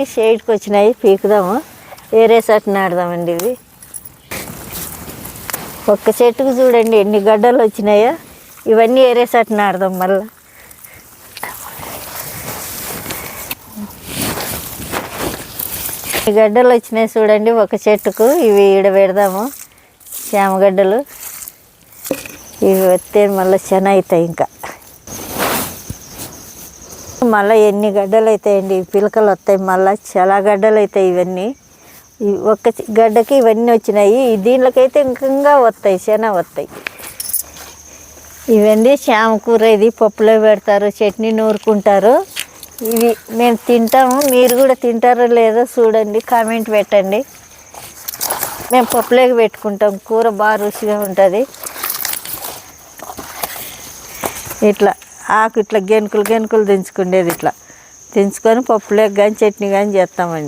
షేడ్కి వచ్చినాయి, పీకుదాము. వేరే చెట్టు నాడదామండి. ఇవి ఒక్క చెట్టుకు చూడండి ఎన్ని గడ్డలు వచ్చినాయో. ఇవన్నీ వేరే చెట్టు నాడదాం. మళ్ళీ ఈ గడ్డలు వచ్చినాయి చూడండి ఒక చెట్టుకు. ఇవి ఈడ పెడదాము, చామగడ్డలు. ఇవి వస్తే మళ్ళీ శన అవుతాయి. ఇంకా మళ్ళీ ఎన్ని గడ్డలు అవుతాయండి, పిలకలు వస్తాయి. మళ్ళీ చాలా గడ్డలు అవుతాయి. ఇవన్నీ ఒక్క గడ్డకి ఇవన్నీ వచ్చినాయి. దీనిలోకైతే ఇంకా వస్తాయి, శన వస్తాయి. ఇవన్నీ చామ కూర. ఇది పప్పులో పెడతారు, చట్నీ నూరుకుంటారు. ఇవి మేము తింటాము. మీరు కూడా తింటారో లేదో చూడండి, కామెంట్ పెట్టండి. మేము పప్పులోకి పెట్టుకుంటాం. కూర బాగా రుచిగా ఉంటుంది. ఇట్లా ఆకు ఇట్లా గెనుకులు దించుకునేది. ఇట్లా దించుకొని పప్పులోకి కానీ చట్నీ కానీ చేస్తామండి.